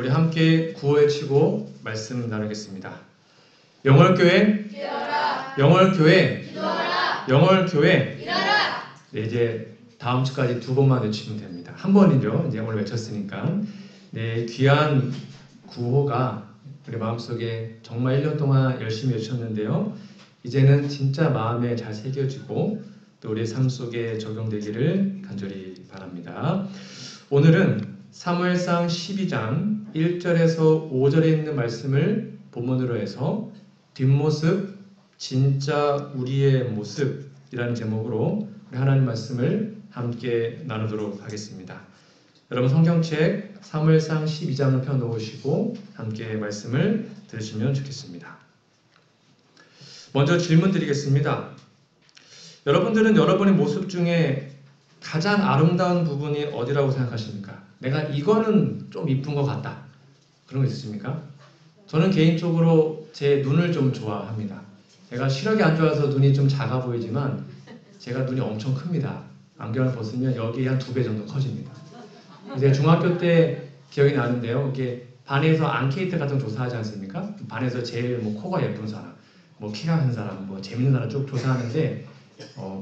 우리 함께 구호 외치고 말씀 나누겠습니다. 영월교회, 영월교회, 영월교회. 네, 이제 다음 주까지 2번만 외치면 됩니다. 한 번이죠. 이제 오늘 외쳤으니까. 네, 귀한 구호가 우리 마음속에 정말 1년 동안 열심히 외쳤는데요. 이제는 진짜 마음에 잘 새겨지고 또 우리의 삶 속에 적용되기를 간절히 바랍니다. 오늘은 사무엘상 12장 1절에서 5절에 있는 말씀을 본문으로 해서 뒷모습, 진짜 우리의 모습이라는 제목으로 우리 하나님 말씀을 함께 나누도록 하겠습니다. 여러분 성경책 사무엘상 12장을 펴놓으시고 함께 말씀을 들으시면 좋겠습니다. 먼저 질문 드리겠습니다. 여러분들은 여러분의 모습 중에 가장 아름다운 부분이 어디라고 생각하십니까? 내가 이거는 좀 이쁜 것 같다. 그런 거 있으십니까? 저는 개인적으로 제 눈을 좀 좋아합니다. 제가 시력이 안 좋아서 눈이 좀 작아 보이지만 제가 눈이 엄청 큽니다. 안경을 벗으면 여기 한 2배 정도 커집니다. 이제 중학교 때 기억이 나는데요. 이게 반에서 앙케이트 같은 거 조사하지 않습니까? 반에서 제일 뭐 코가 예쁜 사람, 뭐 키가 큰 사람, 뭐 재밌는 사람 쭉 조사하는데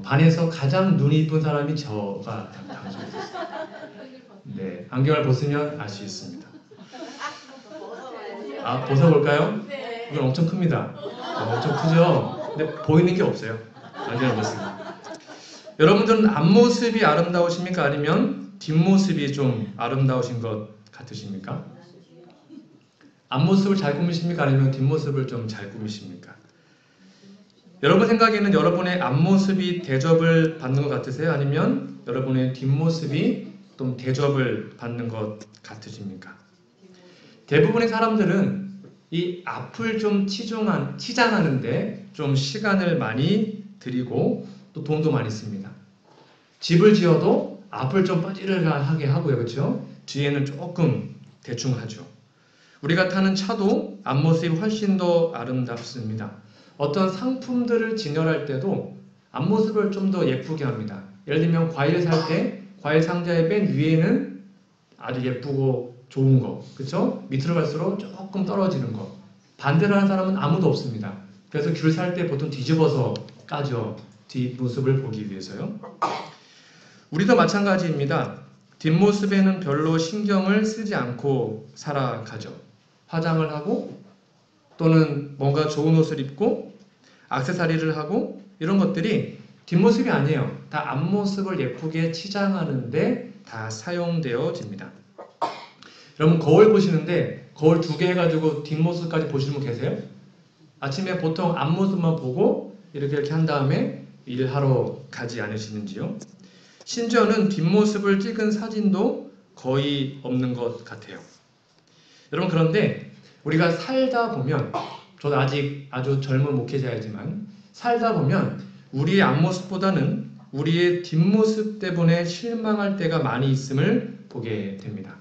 반에서 가장 눈이 이쁜 사람이 저가 당첨됐어요. 네, 안경을 벗으면 알 수 있습니다. 아, 벗어볼까요? 이건 엄청 큽니다. 엄청 크죠? 근데 보이는 게 없어요. 안경을 벗으면. 여러분들은 앞모습이 아름다우십니까? 아니면 뒷모습이 좀 아름다우신 것 같으십니까? 앞모습을 잘 꾸미십니까? 아니면 뒷모습을 좀 잘 꾸미십니까? 여러분 생각에는 여러분의 앞모습이 대접을 받는 것 같으세요? 아니면 여러분의 뒷모습이 좀 대접을 받는 것 같으십니까? 대부분의 사람들은 이 앞을 좀 치장하는데 좀 시간을 많이 들이고 또 돈도 많이 씁니다. 집을 지어도 앞을 좀 빠지르하게 하고요. 그렇죠? 뒤에는 조금 대충 하죠. 우리가 타는 차도 앞모습이 훨씬 더 아름답습니다. 어떤 상품들을 진열할 때도 앞모습을 좀 더 예쁘게 합니다. 예를 들면 과일 살 때 과일 상자의 맨 위에는 아주 예쁘고 좋은 거, 그렇죠? 밑으로 갈수록 조금 떨어지는 거. 반대로 하는 사람은 아무도 없습니다. 그래서 귤 살 때 보통 뒤집어서 까죠. 뒷모습을 보기 위해서요. 우리도 마찬가지입니다. 뒷모습에는 별로 신경을 쓰지 않고 살아가죠. 화장을 하고 또는 뭔가 좋은 옷을 입고 액세서리를 하고 이런 것들이 뒷모습이 아니에요. 다 앞모습을 예쁘게 치장하는데 다 사용되어집니다. 여러분 거울 보시는데 거울 2개 해가지고 뒷모습까지 보시는 분 계세요? 아침에 보통 앞모습만 보고 이렇게 한 다음에 일하러 가지 않으시는지요? 심지어는 뒷모습을 찍은 사진도 거의 없는 것 같아요. 여러분 그런데 우리가 살다 보면 저도 아직 아주 젊은 목회자이지만 살다 보면 우리의 앞모습보다는 우리의 뒷모습 때문에 실망할 때가 많이 있음을 보게 됩니다.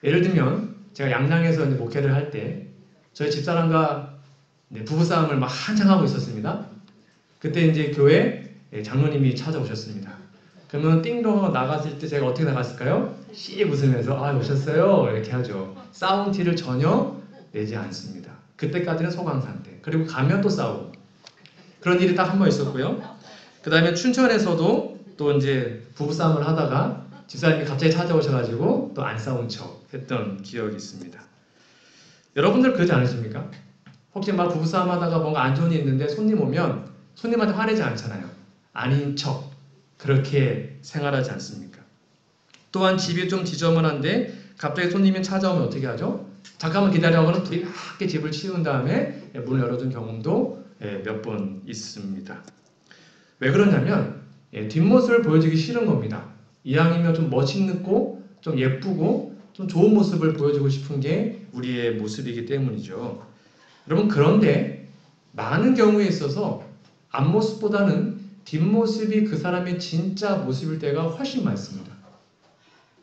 예를 들면 제가 양양에서 목회를 할 때 저희 집사람과 부부싸움을 막 한창 하고 있었습니다. 그때 이제 교회 장로님이 찾아오셨습니다. 그러면 띵동 나갔을 때 제가 어떻게 나갔을까요? 씩 웃으면서 아 오셨어요 이렇게 하죠. 싸운 티를 전혀 내지 않습니다. 그때까지는 소강 상태. 그리고 가면 또 싸우고 그런 일이 딱 한 번 있었고요. 그 다음에 춘천에서도 또 이제 부부싸움을 하다가 집사님이 갑자기 찾아오셔가지고 또 안 싸운 척 했던 기억이 있습니다. 여러분들 그러지 않으십니까? 혹시 막 부부싸움 하다가 뭔가 안 좋은 일이 있는데 손님 오면 손님한테 화내지 않잖아요. 아닌 척 그렇게 생활하지 않습니까? 또한 집이 좀 지저분한데 갑자기 손님이 찾아오면 어떻게 하죠? 잠깐만 기다려고는 불이 맑게 집을 치운 다음에 문을 열어준 경험도 몇 번 있습니다. 왜 그러냐면 뒷모습을 보여주기 싫은 겁니다. 이왕이면 좀 멋있고 좀 예쁘고 좀 좋은 모습을 보여주고 싶은 게 우리의 모습이기 때문이죠. 여러분 그런데 많은 경우에 있어서 앞모습보다는 뒷모습이 그 사람의 진짜 모습일 때가 훨씬 많습니다.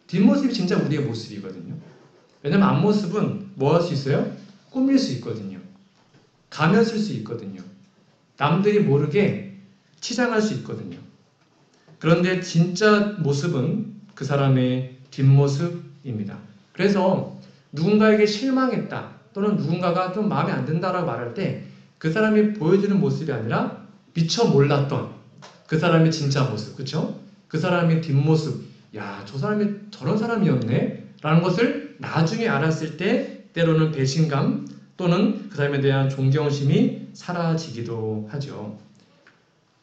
뒷모습이 진짜 우리의 모습이거든요. 왜냐면 앞모습은 뭐 할 수 있어요? 꾸밀 수 있거든요. 가면 쓸 수 있거든요. 남들이 모르게 치장할 수 있거든요. 그런데 진짜 모습은 그 사람의 뒷모습입니다. 그래서 누군가에게 실망했다 또는 누군가가 좀 마음에 안 든다라고 말할 때 그 사람이 보여주는 모습이 아니라 미처 몰랐던 그 사람의 진짜 모습, 그렇죠? 그 사람의 뒷모습, 야, 저 사람이 저런 사람이었네? 라는 것을 나중에 알았을 때 때로는 배신감 또는 그 사람에 대한 존경심이 사라지기도 하죠.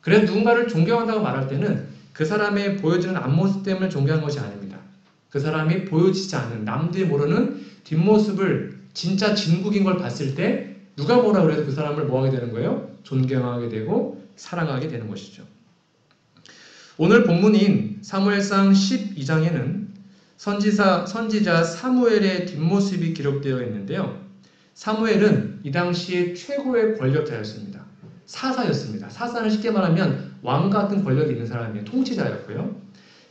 그래서 누군가를 존경한다고 말할 때는 그 사람의 보여주는 앞모습 때문에 존경하는 것이 아닙니다. 그 사람이 보여지지 않는 남들이 모르는 뒷모습을 진짜 진국인 걸 봤을 때 누가 뭐라 그래도 그 사람을 뭐 하게 되는 거예요? 존경하게 되고 사랑하게 되는 것이죠. 오늘 본문인 사무엘상 12장에는 선지자 사무엘의 뒷모습이 기록되어 있는데요. 사무엘은 이 당시에 최고의 권력자였습니다. 사사였습니다. 사사는 쉽게 말하면 왕 같은 권력이 있는 사람이에요. 통치자였고요.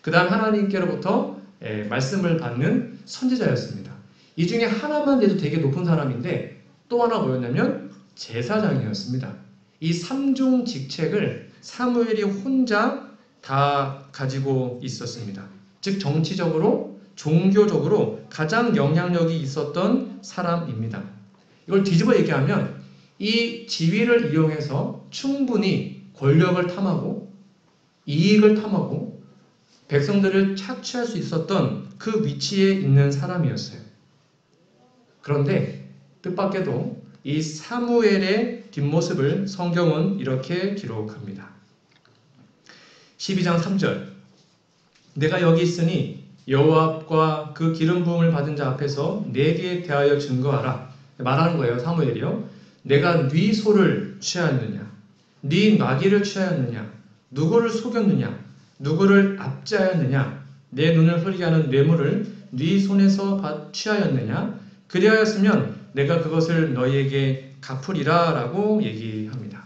그 다음 하나님께로부터 말씀을 받는 선지자였습니다. 이 중에 하나만 돼도 되게 높은 사람인데 또 하나 뭐였냐면 제사장이었습니다. 이 3종 직책을 사무엘이 혼자 다 가지고 있었습니다. 즉 정치적으로 종교적으로 가장 영향력이 있었던 사람입니다. 이걸 뒤집어 얘기하면 이 지위를 이용해서 충분히 권력을 탐하고 이익을 탐하고 백성들을 착취할 수 있었던 그 위치에 있는 사람이었어요. 그런데 뜻밖에도 이 사무엘의 뒷모습을 성경은 이렇게 기록합니다. 12장 3절 내가 여기 있으니 여호와 앞과 그 기름 부음을 받은 자 앞에서 내게 대하여 증거하라. 말하는 거예요. 사무엘이요. 내가 네 소를 취하였느냐 네 나귀를 취하였느냐 누구를 속였느냐 누구를 압제하였느냐 내 눈을 흐리게 하는 뇌물을 네 손에서 취하였느냐 그리하였으면 내가 그것을 너희에게 갚으리라 라고 얘기합니다.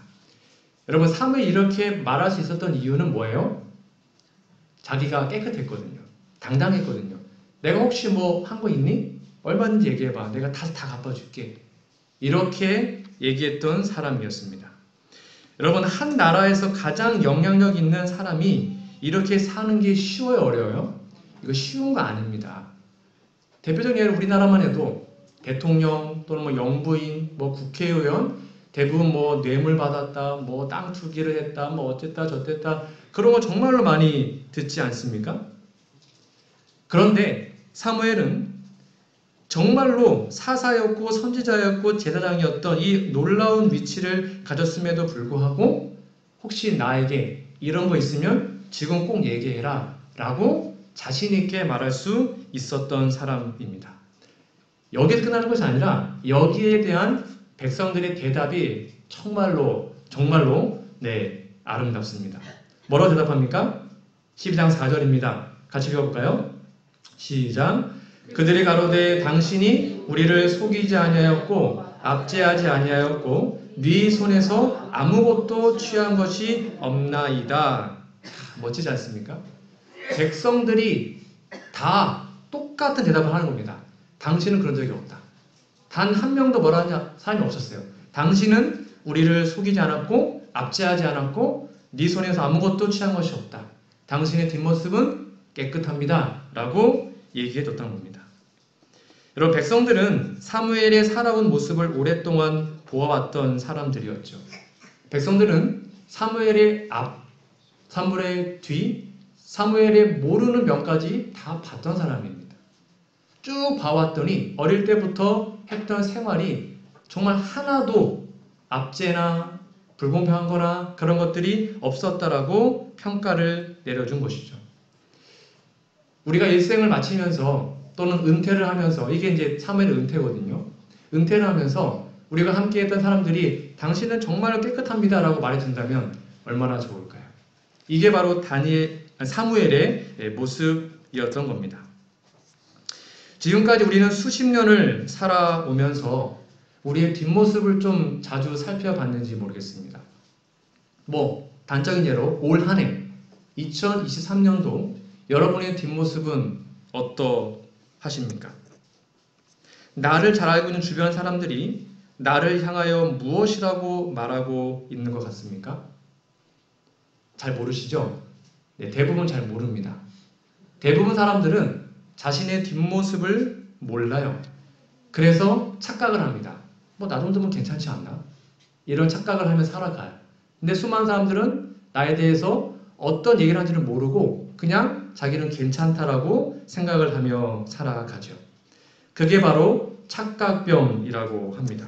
여러분 사무엘이 이렇게 말할 수 있었던 이유는 뭐예요? 자기가 깨끗했거든요. 당당했거든요. 내가 혹시 뭐 한 거 있니? 얼마든지 얘기해봐. 내가 다 갚아줄게. 이렇게 얘기했던 사람이었습니다. 여러분 한 나라에서 가장 영향력 있는 사람이 이렇게 사는 게 쉬워요? 어려워요? 이거 쉬운 거 아닙니다. 대표적인 예로 우리나라만 해도 대통령 또는 뭐 영부인, 뭐 국회의원 대부분 뭐 뇌물 받았다, 뭐 땅 투기를 했다, 뭐 어쨌다 저쨌다 그런 거 정말로 많이 듣지 않습니까? 그런데 사무엘은 정말로 사사였고 선지자였고 제사장이었던 이 놀라운 위치를 가졌음에도 불구하고 혹시 나에게 이런 거 있으면 지금 꼭 얘기해라 라고 자신 있게 말할 수 있었던 사람입니다. 여기에 끝나는 것이 아니라 여기에 대한 백성들의 대답이 정말로 아름답습니다. 뭐라고 대답합니까? 12장 4절입니다. 같이 읽어볼까요? 시작. 그들이 가로되 당신이 우리를 속이지 아니하였고 압제하지 아니하였고 네 손에서 아무것도 취한 것이 없나이다. 멋지지 않습니까? 백성들이 다 똑같은 대답을 하는 겁니다. 당신은 그런 적이 없다. 단 한 명도 뭐라 하는 사람이 없었어요. 당신은 우리를 속이지 않았고 압제하지 않았고 네 손에서 아무것도 취한 것이 없다. 당신의 뒷모습은 깨끗합니다. 라고 얘기해줬다는 겁니다. 여러분 백성들은 사무엘의 살아온 모습을 오랫동안 보아왔던 사람들이었죠. 백성들은 사무엘의 앞, 사무엘의 뒤, 사무엘의 모르는 면까지 다 봤던 사람입니다. 쭉 봐왔더니 어릴 때부터 했던 생활이 정말 하나도 압제나 불공평한 거나 그런 것들이 없었다라고 평가를 내려준 것이죠. 우리가 일생을 마치면서 또는 은퇴를 하면서 이게 이제 사무엘의 은퇴거든요. 은퇴를 하면서 우리가 함께 했던 사람들이 당신은 정말 깨끗합니다 라고 말해준다면 얼마나 좋을까요? 이게 바로 사무엘의 모습이었던 겁니다. 지금까지 우리는 수십 년을 살아오면서 우리의 뒷모습을 좀 자주 살펴봤는지 모르겠습니다. 단적인 예로 올 한 해 2023년도 여러분의 뒷모습은 어떠하십니까? 나를 잘 알고 있는 주변 사람들이 나를 향하여 무엇이라고 말하고 있는 것 같습니까? 잘 모르시죠? 네, 대부분 잘 모릅니다. 대부분 사람들은 자신의 뒷모습을 몰라요. 그래서 착각을 합니다. 뭐 나 정도면 괜찮지 않나? 이런 착각을 하며 살아가요. 근데 수많은 사람들은 나에 대해서 어떤 얘기를 하는지를 모르고 그냥 자기는 괜찮다라고 생각을 하며 살아가죠. 그게 바로 착각병이라고 합니다.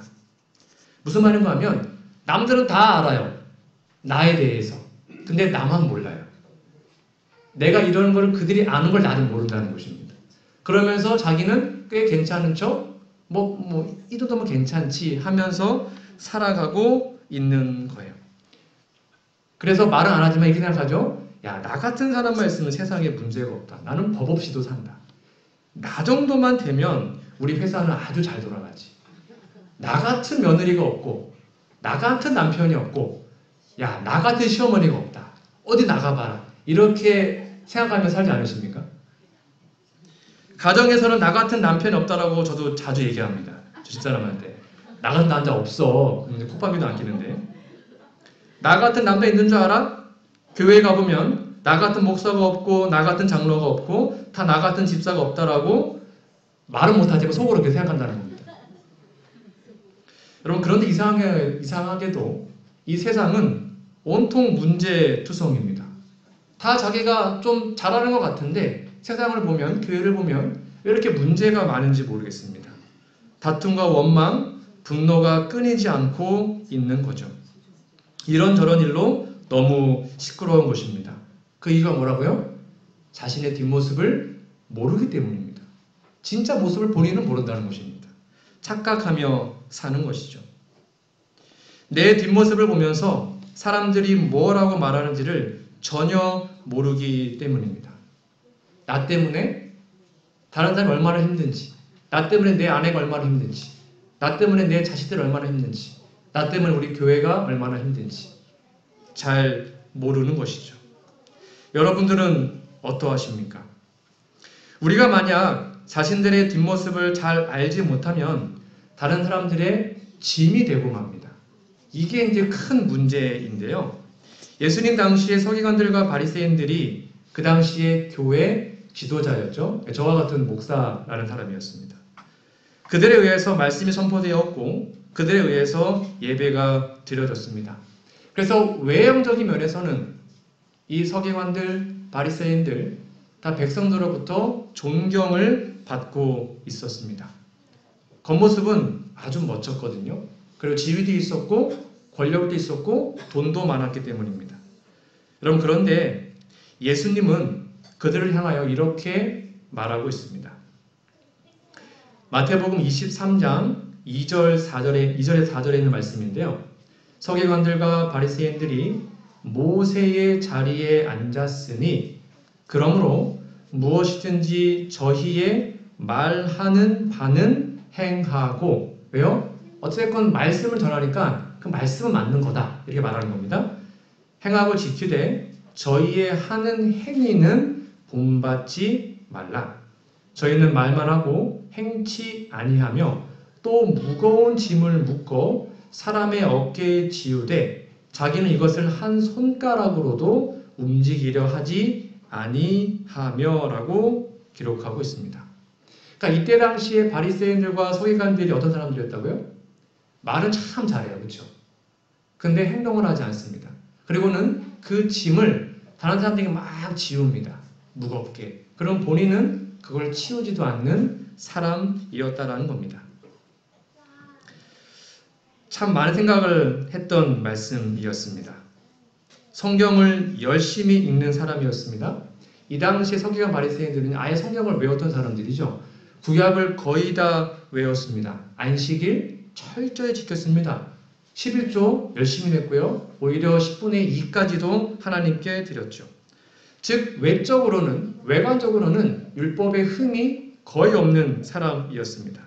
무슨 말인가 하면 남들은 다 알아요. 나에 대해서. 근데 나만 몰라요. 내가 이러는 걸 그들이 아는 걸 나는 모른다는 것입니다. 그러면서 자기는 꽤 괜찮은 척, 이 정도면 괜찮지 하면서 살아가고 있는 거예요. 그래서 말은 안 하지만 이렇게 생각하죠. 야, 나 같은 사람만 있으면 세상에 문제가 없다. 나는 법 없이도 산다. 나 정도만 되면 우리 회사는 아주 잘 돌아가지. 나 같은 며느리가 없고, 나 같은 남편이 없고, 야, 나 같은 시어머니가 없다. 어디 나가봐라. 이렇게 생각하며 살지 않으십니까? 가정에서는 나 같은 남편이 없다라고 저도 자주 얘기합니다. 저 집사람한테. 나 같은 남자 없어. 콧방귀도 안 끼는데. 나 같은 남자 있는 줄 알아? 교회에 가보면 나 같은 목사가 없고 나 같은 장로가 없고 다 나 같은 집사가 없다라고 말은 못하지만 속으로 그렇게 생각한다는 겁니다. 여러분 그런데 이상하게도 이 세상은 온통 문제투성입니다. 다 자기가 좀 잘하는 것 같은데 세상을 보면 교회를 보면 왜 이렇게 문제가 많은지 모르겠습니다. 다툼과 원망, 분노가 끊이지 않고 있는 거죠. 이런저런 일로 너무 시끄러운 것입니다. 그 이유가 뭐라고요? 자신의 뒷모습을 모르기 때문입니다. 진짜 모습을 본인은 모른다는 것입니다. 착각하며 사는 것이죠. 내 뒷모습을 보면서 사람들이 뭐라고 말하는지를 전혀 모르기 때문입니다. 나 때문에 다른 사람이 얼마나 힘든지, 나 때문에 내 아내가 얼마나 힘든지, 나 때문에 내 자식들이 얼마나 힘든지, 나 때문에 우리 교회가 얼마나 힘든지 잘 모르는 것이죠. 여러분들은 어떠하십니까? 우리가 만약 자신들의 뒷모습을 잘 알지 못하면 다른 사람들의 짐이 되고 맙니다. 이게 이제 큰 문제인데요. 예수님 당시의 서기관들과 바리새인들이 그 당시의 교회 지도자였죠. 저와 같은 목사라는 사람이었습니다. 그들에 의해서 말씀이 선포되었고 그들에 의해서 예배가 드려졌습니다. 그래서 외형적인 면에서는 이 서기관들, 바리새인들 다 백성들로부터 존경을 받고 있었습니다. 겉모습은 아주 멋졌거든요. 그리고 지위도 있었고 권력도 있었고 돈도 많았기 때문입니다. 여러분 그런데 예수님은 그들을 향하여 이렇게 말하고 있습니다. 마태복음 23장 2절에서 4절에 있는 말씀인데요. 서기관들과 바리새인들이 모세의 자리에 앉았으니 그러므로 무엇이든지 저희의 말하는 바는 행하고 왜요? 어쨌건 말씀을 전하니까 그 말씀은 맞는 거다 이렇게 말하는 겁니다. 행하고 지키되 저희의 하는 행위는 본받지 말라. 저희는 말만 하고 행치 아니하며 또 무거운 짐을 묶어 사람의 어깨에 지우되 자기는 이것을 한 손가락으로도 움직이려 하지 아니하며 라고 기록하고 있습니다. 그러니까 이때 당시에 바리새인들과 서기관들이 어떤 사람들이었다고요? 말은 참 잘해요. 그렇죠? 근데 행동을 하지 않습니다. 그리고는 그 짐을 다른 사람들에게 막 지웁니다. 무겁게. 그럼 본인은 그걸 치우지도 않는 사람이었다라는 겁니다. 참 많은 생각을 했던 말씀이었습니다. 성경을 열심히 읽는 사람이었습니다. 이 당시에 서기관 바리새인들은 아예 성경을 외웠던 사람들이죠. 구약을 거의 다 외웠습니다. 안식일 철저히 지켰습니다. 11조 열심히 냈고요. 오히려 10분의 2까지도 하나님께 드렸죠. 즉 외관적으로는 율법의 흠이 거의 없는 사람이었습니다.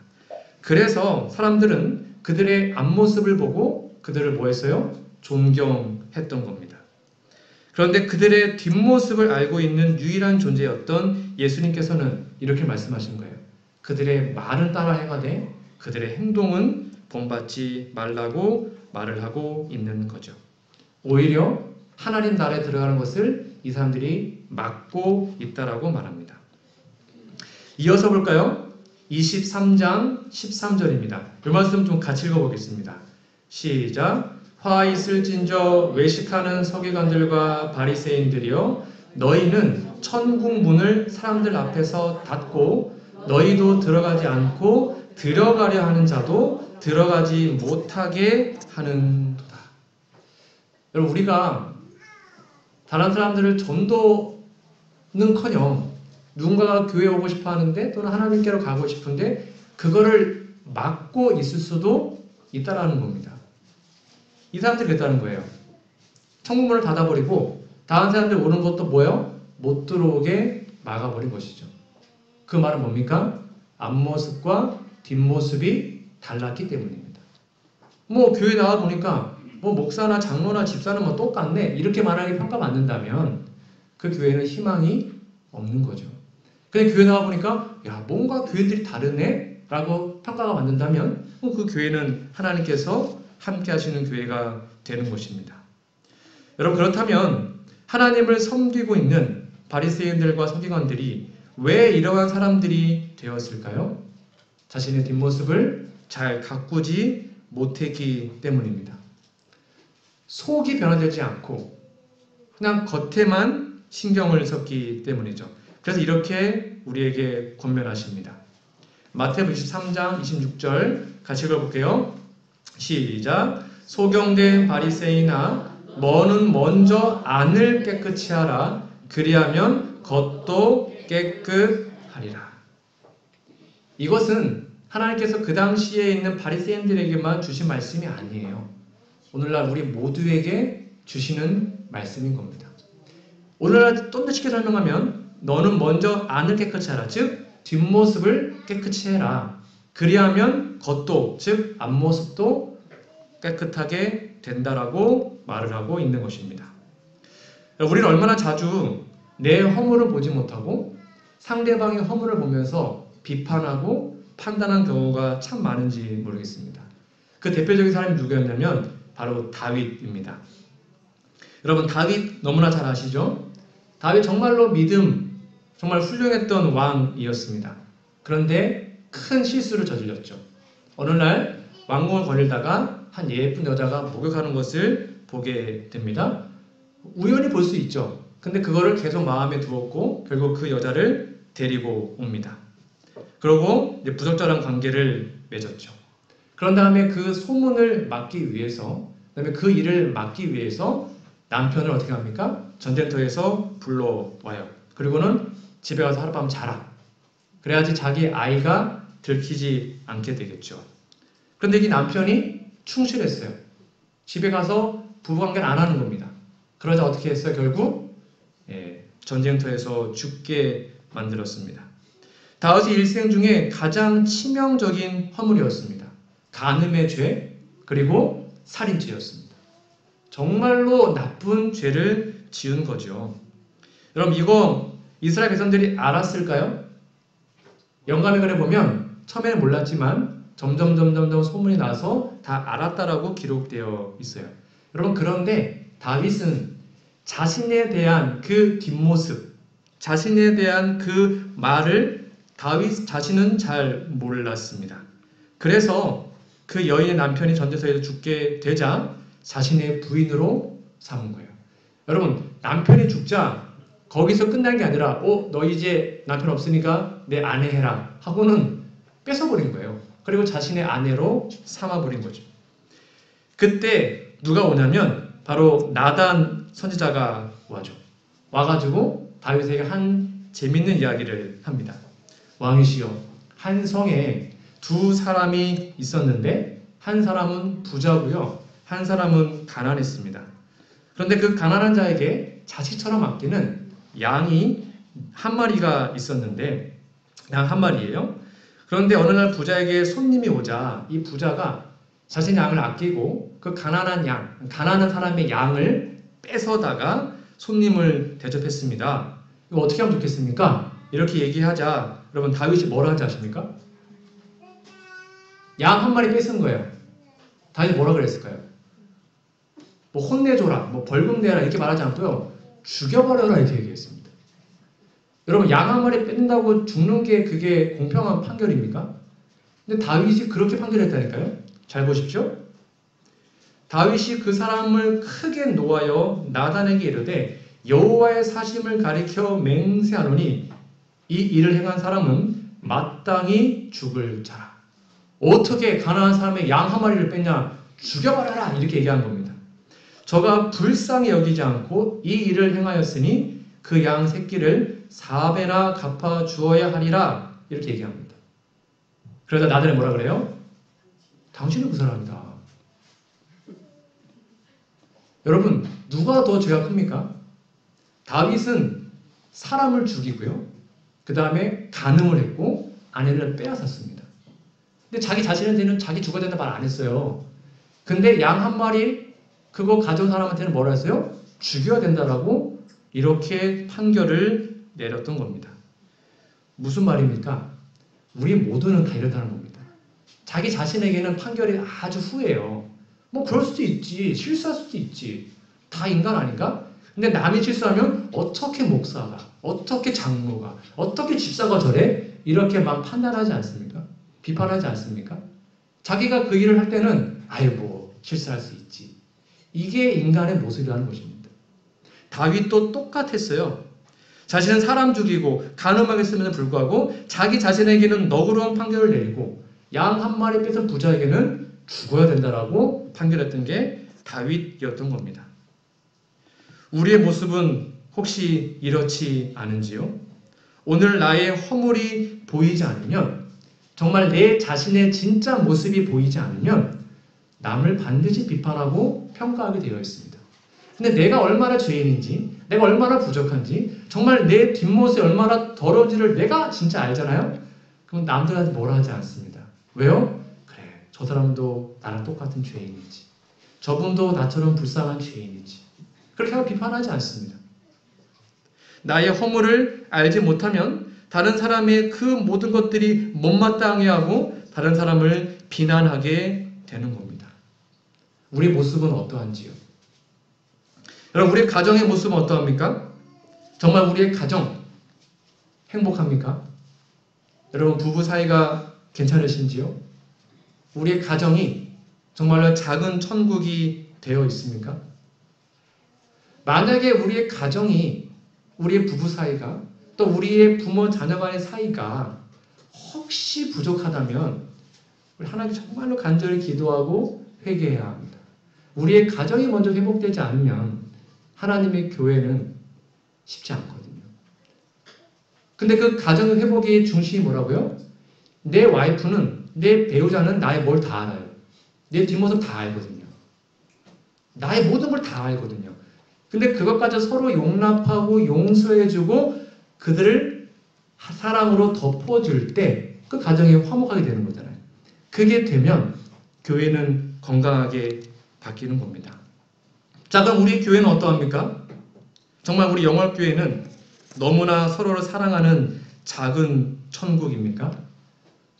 그래서 사람들은 그들의 앞모습을 보고 그들을 뭐 했어요? 존경했던 겁니다. 그런데 그들의 뒷모습을 알고 있는 유일한 존재였던 예수님께서는 이렇게 말씀하신 거예요. 그들의 말은 따라 행하되 그들의 행동은 본받지 말라고 말을 하고 있는 거죠. 오히려 하나님 나라에 들어가는 것을 이 사람들이 막고 있다라고 말합니다. 이어서 볼까요? 23장 13절입니다. 이 말씀 좀 같이 읽어보겠습니다. 시작. 화 있을진저 외식하는 서기관들과 바리새인들이여 너희는 천국 문을 사람들 앞에서 닫고 너희도 들어가지 않고 들어가려 하는 자도 들어가지 못하게 하는도다. 여러분 우리가 다른 사람들을 전도는커녕 누군가가 교회에 오고 싶어 하는데 또는 하나님께로 가고 싶은데 그거를 막고 있을 수도 있다라는 겁니다. 이 사람들이 그랬다는 거예요. 천국문을 닫아버리고 다른 사람들 오는 것도 뭐예요? 못 들어오게 막아버린 것이죠. 그 말은 뭡니까? 앞모습과 뒷모습이 달랐기 때문입니다. 뭐 교회 나와 보니까 뭐 목사나 장로나 집사는 뭐 똑같네 이렇게 말하게 평가받는다면 그 교회는 희망이 없는 거죠. 근데 교회 나와 보니까 야 뭔가 교회들이 다르네 라고 평가가 받는다면 그 교회는 하나님께서 함께 하시는 교회가 되는 것입니다. 여러분 그렇다면 하나님을 섬기고 있는 바리새인들과 서기관들이 왜 이러한 사람들이 되었을까요? 자신의 뒷모습을 잘 가꾸지 못했기 때문입니다. 속이 변화되지 않고 그냥 겉에만 신경을 썼기 때문이죠. 그래서 이렇게 우리에게 권면하십니다. 마태복음 23장 26절 같이 읽어볼게요. 시작. 소경된 바리새인아 너는 먼저 안을 깨끗이 하라. 그리하면 겉도 깨끗하리라. 이것은 하나님께서 그 당시에 있는 바리새인들에게만 주신 말씀이 아니에요. 오늘날 우리 모두에게 주시는 말씀인 겁니다. 오늘날 좀 더 쉽게 설명하면 너는 먼저 안을 깨끗이 하라. 즉 뒷모습을 깨끗이 해라. 그리하면 겉도 즉 앞모습도 깨끗하게 된다라고 말을 하고 있는 것입니다. 우리는 얼마나 자주 내 허물을 보지 못하고 상대방의 허물을 보면서 비판하고 판단한 경우가 참 많은지 모르겠습니다. 그 대표적인 사람이 누구였냐면 바로 다윗입니다. 여러분 다윗 너무나 잘 아시죠? 다윗 정말로 믿음 정말 훌륭했던 왕이었습니다. 그런데 큰 실수를 저질렀죠. 어느 날 왕궁을 거닐다가 한 예쁜 여자가 목욕하는 것을 보게 됩니다. 우연히 볼 수 있죠. 근데 그거를 계속 마음에 두었고 결국 그 여자를 데리고 옵니다. 그러고 이제 부적절한 관계를 맺었죠. 그런 다음에 그 소문을 막기 위해서 그다음에 그 일을 막기 위해서 남편을 어떻게 합니까? 전쟁터에서 불러와요. 그리고는 집에 가서 하룻밤 자라. 그래야지 자기 아이가 들키지 않게 되겠죠. 그런데 이 남편이 충실했어요. 집에 가서 부부관계를 안 하는 겁니다. 그러자 어떻게 했어요? 결국 전쟁터에서 죽게 만들었습니다. 다윗의 일생 중에 가장 치명적인 허물이었습니다. 간음의 죄 그리고 살인죄였습니다. 정말로 나쁜 죄를 지은 거죠. 여러분 이거 이스라엘 백성들이 알았을까요? 영감의 글에 보면 처음에는 몰랐지만 점점 소문이 나서 다 알았다라고 기록되어 있어요. 여러분 그런데 다윗은 자신에 대한 그 뒷모습, 자신에 대한 그 말을 다윗 자신은 잘 몰랐습니다. 그래서 그 여인의 남편이 전쟁터에서 죽게 되자 자신의 부인으로 삼은 거예요. 여러분 남편이 죽자 거기서 끝난 게 아니라 너 이제 남편 없으니까 내 아내 해라 하고는 뺏어버린 거예요. 그리고 자신의 아내로 삼아버린 거죠. 그때 누가 오냐면 바로 나단 선지자가 와죠. 와가지고 다윗에게 한 재밌는 이야기를 합니다. 왕이시여 한 성에 두 사람이 있었는데 한 사람은 부자고요. 한 사람은 가난했습니다. 그런데 그 가난한 자에게 자식처럼 아끼는 양이 한 마리가 있었는데 양 한 마리예요. 그런데 어느 날 부자에게 손님이 오자 이 부자가 자신의 양을 아끼고 그 가난한 사람의 양을 뺏어다가 손님을 대접했습니다. 이거 어떻게 하면 좋겠습니까? 이렇게 얘기하자 여러분 다윗이 뭐라 하지 아십니까? 양 한 마리 뺏은 거예요. 다윗이 뭐라 그랬을까요? 뭐 혼내줘라, 뭐 벌금 내라 이렇게 말하지 않고요. 죽여버려라 이렇게 얘기했습니다. 여러분 양 한 마리 뺀다고 죽는 게 그게 공평한 판결입니까? 근데 다윗이 그렇게 판결했다니까요. 잘 보십시오. 다윗이 그 사람을 크게 노하여 나단에게 이르되 여호와의 사심을 가리켜 맹세하노니 이 일을 행한 사람은 마땅히 죽을 자라. 어떻게 가난한 사람의 양 한 마리를 뺐냐? 죽여버려라! 이렇게 얘기한 겁니다. 저가 불쌍히 여기지 않고 이 일을 행하였으니 그 양 새끼를 4배나 갚아 주어야 하리라. 이렇게 얘기합니다. 그러자 나단이 뭐라 그래요? 당신은 그 사람이다. 여러분 누가 더 죄가 큽니까? 다윗은 사람을 죽이고요. 그 다음에 간음을 했고 아내를 빼앗았습니다. 근데 자기 자신한테는 자기 죽어야 된다 말 안 했어요. 근데 양 한 마리 그거 가져온 사람한테는 뭐라 했어요? 죽여야 된다라고 이렇게 판결을 내렸던 겁니다. 무슨 말입니까? 우리 모두는 다 이렇다는 겁니다. 자기 자신에게는 판결이 아주 후해요. 뭐 그럴 수도 있지. 실수할 수도 있지. 다 인간 아닌가? 근데 남이 실수하면 어떻게 목사가, 어떻게 장로가, 어떻게 집사가 저래? 이렇게 막 판단하지 않습니까? 비판하지 않습니까? 자기가 그 일을 할 때는 아이고 실수할 수 있지. 이게 인간의 모습이라는 것입니다. 다윗도 똑같았어요. 자신은 사람 죽이고 간음하겠음에도 불구하고 자기 자신에게는 너그러운 판결을 내리고 양 한 마리 뺏은 부자에게는 죽어야 된다라고 판결했던 게 다윗이었던 겁니다. 우리의 모습은 혹시 이렇지 않은지요? 오늘 나의 허물이 보이지 않으면, 정말 내 자신의 진짜 모습이 보이지 않으면 남을 반드시 비판하고 평가하게 되어 있습니다. 근데 내가 얼마나 죄인인지, 내가 얼마나 부족한지, 정말 내 뒷모습이 얼마나 더러운지를 내가 진짜 알잖아요? 그럼 남들한테 뭐라 하지 않습니다. 왜요? 그래, 저 사람도 나랑 똑같은 죄인이지. 저분도 나처럼 불쌍한 죄인이지. 그렇게 하고 비판하지 않습니다. 나의 허물을 알지 못하면 다른 사람의 그 모든 것들이 못마땅해 하고 다른 사람을 비난하게 되는 겁니다. 우리 모습은 어떠한지요? 여러분, 우리의 가정의 모습은 어떠합니까? 정말 우리의 가정 행복합니까? 여러분, 부부 사이가 괜찮으신지요? 우리의 가정이 정말로 작은 천국이 되어 있습니까? 만약에 우리의 가정이, 우리의 부부 사이가, 또 우리의 부모 자녀 간의 사이가 혹시 부족하다면 우리 하나님께 정말로 간절히 기도하고 회개해야 합니다. 우리의 가정이 먼저 회복되지 않으면 하나님의 교회는 쉽지 않거든요. 근데 그 가정 회복의 중심이 뭐라고요? 내 와이프는, 내 배우자는 나의 뭘 다 알아요. 내 뒷모습 다 알거든요. 나의 모든 걸 다 알거든요. 근데 그것까지 서로 용납하고 용서해주고 그들을 사랑으로 덮어줄 때 그 가정이 화목하게 되는 거잖아요. 그게 되면 교회는 건강하게 바뀌는 겁니다. 자, 그럼 우리 교회는 어떠합니까? 정말 우리 영월교회는 너무나 서로를 사랑하는 작은 천국입니까?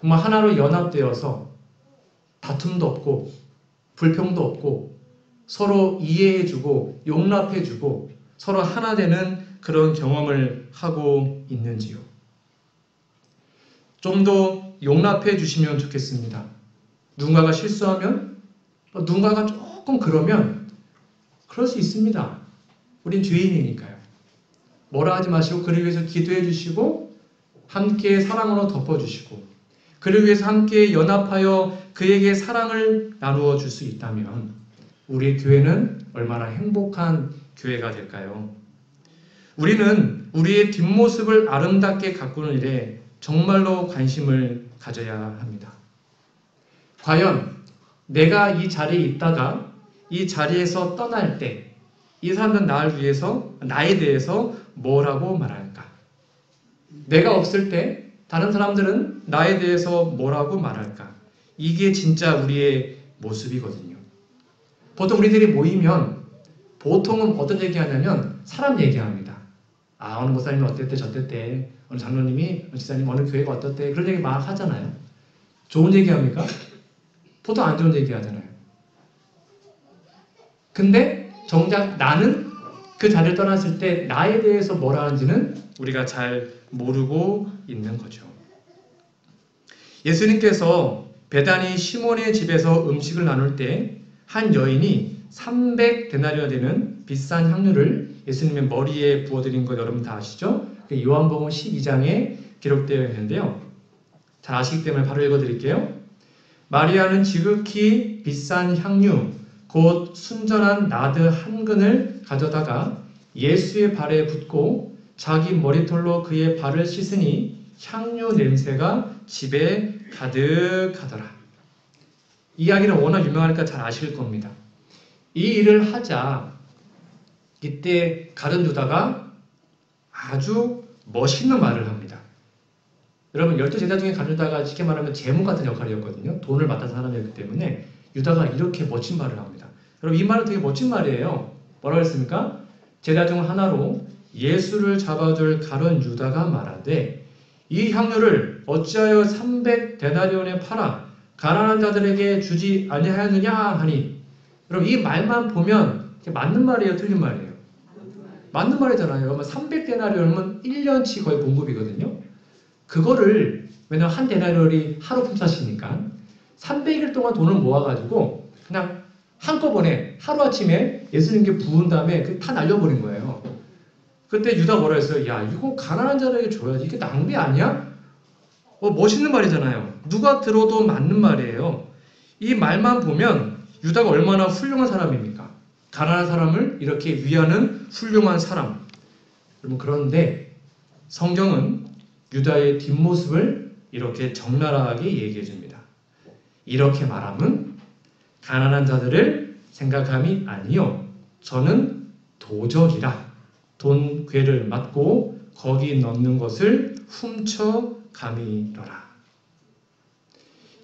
정말 하나로 연합되어서 다툼도 없고 불평도 없고 서로 이해해주고 용납해주고 서로 하나 되는 그런 경험을 하고 있는지요? 좀 더 용납해 주시면 좋겠습니다. 누군가가 실수하면, 누군가가 조금 그러면 그럴 수 있습니다. 우린 죄인이니까요. 뭐라 하지 마시고 그를 위해서 기도해 주시고 함께 사랑으로 덮어주시고 그를 위해서 함께 연합하여 그에게 사랑을 나누어 줄 수 있다면 우리의 교회는 얼마나 행복한 교회가 될까요? 우리는 우리의 뒷모습을 아름답게 가꾸는 일에 정말로 관심을 가져야 합니다. 과연 내가 이 자리에 있다가 이 자리에서 떠날 때 이 사람들은 나를 위해서, 나에 대해서 뭐라고 말할까? 내가 없을 때 다른 사람들은 나에 대해서 뭐라고 말할까? 이게 진짜 우리의 모습이거든요. 보통 우리들이 모이면 보통은 어떤 얘기하냐면 사람 얘기합니다. 아, 어느 목사님이 어땠대 저땠대, 어느 장로님이, 어느 지사님 어느 교회가 어떻대, 그런 얘기 막 하잖아요. 좋은 얘기합니까? 보통 안 좋은 얘기 하잖아요. 근데 정작 나는 그 자리를 떠났을 때 나에 대해서 뭐라 하는지는 우리가 잘 모르고 있는 거죠. 예수님께서 베다니 시몬의 집에서 음식을 나눌 때 한 여인이 300데나리온이 되는 비싼 향유를 예수님의 머리에 부어드린 거 여러분 다 아시죠? 요한복음 12장에 기록되어 있는데요. 잘 아시기 때문에 바로 읽어드릴게요. 마리아는 지극히 비싼 향유 곧 순전한 나드 한 근을 가져다가 예수의 발에 붓고 자기 머리털로 그의 발을 씻으니 향유 냄새가 집에 가득하더라. 이 이야기는 워낙 유명하니까 잘 아실 겁니다. 이 일을 하자 이때 가룟 유다가 아주 멋있는 말을 합니다. 여러분 12제자 중에 가룟 유다가 쉽게 말하면 제목 같은 역할이었거든요. 돈을 맡은 사람이었기 때문에 유다가 이렇게 멋진 말을 합니다. 여러분 이 말은 되게 멋진 말이에요. 뭐라고 했습니까? 제자 중 하나로 예수를 잡아줄 가룟 유다가 말하되 이 향유를 어찌하여 300데나리온에 팔아 가난한 자들에게 주지 아니하였느냐 하니, 여러분 이 말만 보면 맞는 말이에요, 틀린 말이에요? 맞는 말이잖아요. 300데나리온이면 1년치 거의 봉급이거든요. 그거를 왜냐면 한 데나리온이 하루 품삯이니까 300일 동안 돈을 모아가지고 그냥 한꺼번에 하루아침에 예수님께 부은 다음에 다 날려버린 거예요. 그때 유다 뭐라 했어요? 야 이거 가난한 자들에게 줘야지. 이게 낭비 아니야? 멋있는 말이잖아요. 누가 들어도 맞는 말이에요. 이 말만 보면 유다가 얼마나 훌륭한 사람입니까? 가난한 사람을 이렇게 위하는 훌륭한 사람. 여러분 그런데 성경은 유다의 뒷모습을 이렇게 적나라하게 얘기해 줍니다. 이렇게 말하면 가난한 자들을 생각함이 아니요 저는 도적이라 돈 괴를 맞고 거기 넣는 것을 훔쳐 감이더라.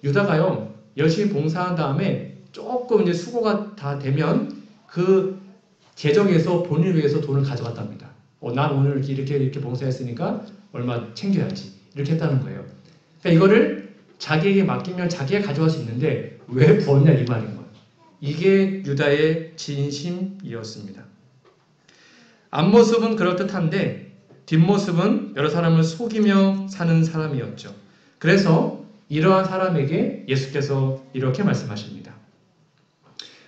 유다가요 열심히 봉사한 다음에 조금 이제 수고가 다 되면 그 재정에서 본인을 위해서 돈을 가져갔답니다. 난 오늘 이렇게 봉사했으니까 얼마 챙겨야지 이렇게 했다는 거예요. 그러니까 이거를 자기에게 맡기면 자기가 가져갈 수 있는데 왜 부었냐 이 말인 거예요. 이게 유다의 진심이었습니다. 앞모습은 그럴듯한데 뒷모습은 여러 사람을 속이며 사는 사람이었죠. 그래서 이러한 사람에게 예수께서 이렇게 말씀하십니다.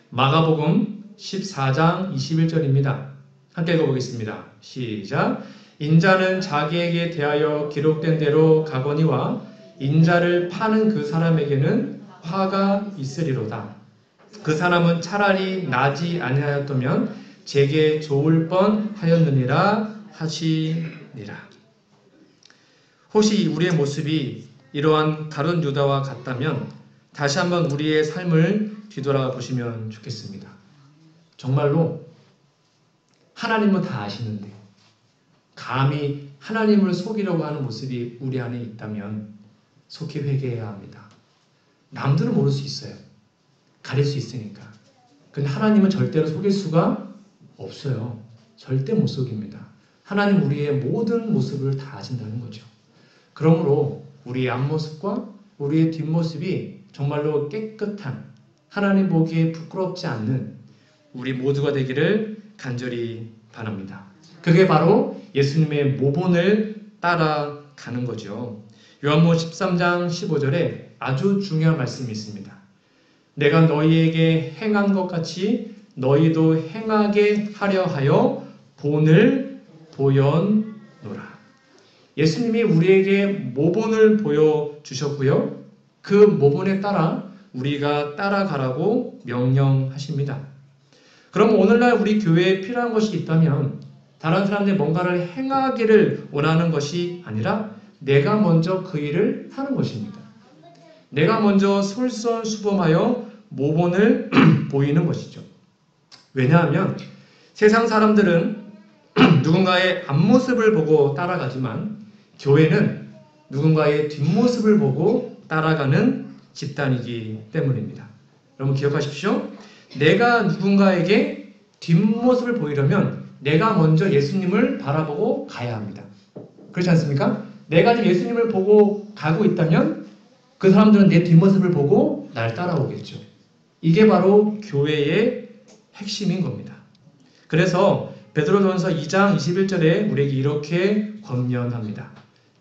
마가복음 14장 21절입니다. 함께 읽어보겠습니다. 시작. 인자는 자기에게 대하여 기록된 대로 가거니와 인자를 파는 그 사람에게는 화가 있으리로다. 그 사람은 차라리 나지 아니하였다면 제게 좋을 뻔하였느니라 하시니라. 혹시 우리의 모습이 이러한 가룟 유다와 같다면 다시 한번 우리의 삶을 뒤돌아 보시면 좋겠습니다. 정말로 하나님은 다 아시는데 감히 하나님을 속이려고 하는 모습이 우리 안에 있다면 속히 회개해야 합니다. 남들은 모를 수 있어요. 가릴 수 있으니까. 근데 하나님은 절대로 속일 수가 없어요. 절대 못 속입니다. 하나님 우리의 모든 모습을 다 아신다는 거죠. 그러므로 우리의 앞모습과 우리의 뒷모습이 정말로 깨끗한 하나님 보기에 부끄럽지 않는 우리 모두가 되기를 간절히 바랍니다. 그게 바로 예수님의 모본을 따라가는 거죠. 요한복음 13장 15절에 아주 중요한 말씀이 있습니다. 내가 너희에게 행한 것 같이 너희도 행하게 하려 하여 본을 보여노라. 예수님이 우리에게 모본을 보여주셨고요. 그 모본에 따라 우리가 따라가라고 명령하십니다. 그럼 오늘날 우리 교회에 필요한 것이 있다면 다른 사람들이 뭔가를 행하기를 원하는 것이 아니라 내가 먼저 그 일을 하는 것입니다. 내가 먼저 솔선수범하여 모본을 보이는 것이죠. 왜냐하면 세상 사람들은 누군가의 앞모습을 보고 따라가지만 교회는 누군가의 뒷모습을 보고 따라가는 집단이기 때문입니다. 여러분 기억하십시오. 내가 누군가에게 뒷모습을 보이려면 내가 먼저 예수님을 바라보고 가야 합니다. 그렇지 않습니까? 내가 지금 예수님을 보고 가고 있다면 그 사람들은 내 뒷모습을 보고 날 따라오겠죠. 이게 바로 교회의 핵심인 겁니다. 그래서 베드로전서 2장 21절에 우리에게 이렇게 권면합니다.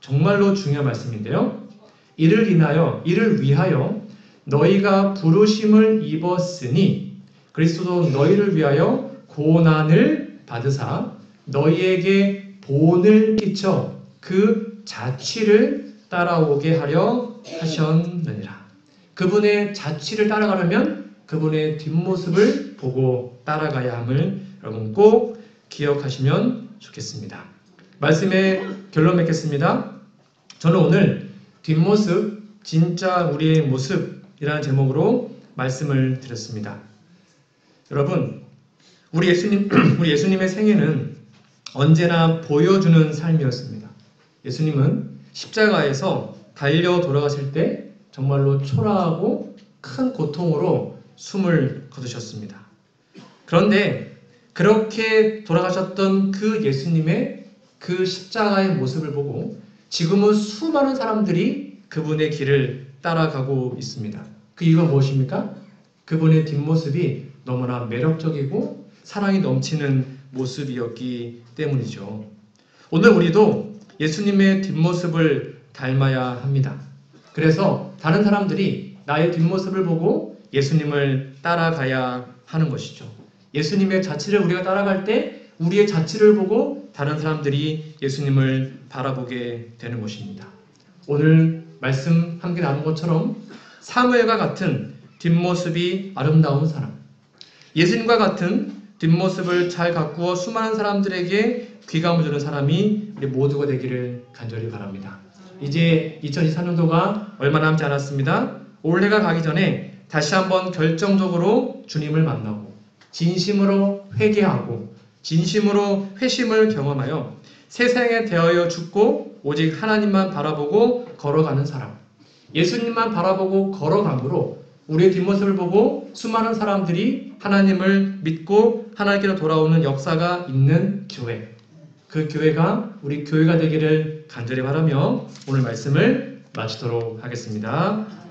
정말로 중요한 말씀인데요. 이를 위하여 너희가 부르심을 입었으니 그리스도도 너희를 위하여 고난을 받으사 너희에게 본을 끼쳐 그 자취를 따라오게 하려 하셨느니라. 그분의 자취를 따라가려면 그분의 뒷모습을 보고 따라가야 함을 여러분 꼭 기억하시면 좋겠습니다. 말씀의 결론 맺겠습니다. 저는 오늘 뒷모습, 진짜 우리의 모습이라는 제목으로 말씀을 드렸습니다. 여러분, 우리 예수님의 생애는 언제나 보여주는 삶이었습니다. 예수님은 십자가에서 달려 돌아가실 때 정말로 초라하고 큰 고통으로 숨을 거두셨습니다. 그런데 그렇게 돌아가셨던 그 예수님의 그 십자가의 모습을 보고 지금은 수많은 사람들이 그분의 길을 따라가고 있습니다. 그 이유가 무엇입니까? 그분의 뒷모습이 너무나 매력적이고 사랑이 넘치는 모습이었기 때문이죠. 오늘 우리도 예수님의 뒷모습을 닮아야 합니다. 그래서 다른 사람들이 나의 뒷모습을 보고 예수님을 따라가야 하는 것이죠. 예수님의 자취를 우리가 따라갈 때 우리의 자취를 보고 다른 사람들이 예수님을 바라보게 되는 것입니다. 오늘 말씀 함께 나눈 것처럼 사무엘과 같은 뒷모습이 아름다운 사람, 예수님과 같은 뒷모습을 잘 가꾸어 수많은 사람들에게 귀감을 주는 사람이 우리 모두가 되기를 간절히 바랍니다. 이제 2024년도가 얼마 남지 않았습니다. 올해가 가기 전에 다시 한번 결정적으로 주님을 만나고 진심으로 회개하고 진심으로 회심을 경험하여 세상에 대하여 죽고 오직 하나님만 바라보고 걸어가는 사람, 예수님만 바라보고 걸어감으로 우리의 뒷모습을 보고 수많은 사람들이 하나님을 믿고 하나님께로 돌아오는 역사가 있는 교회, 그 교회가 우리 교회가 되기를 간절히 바라며 오늘 말씀을 마치도록 하겠습니다.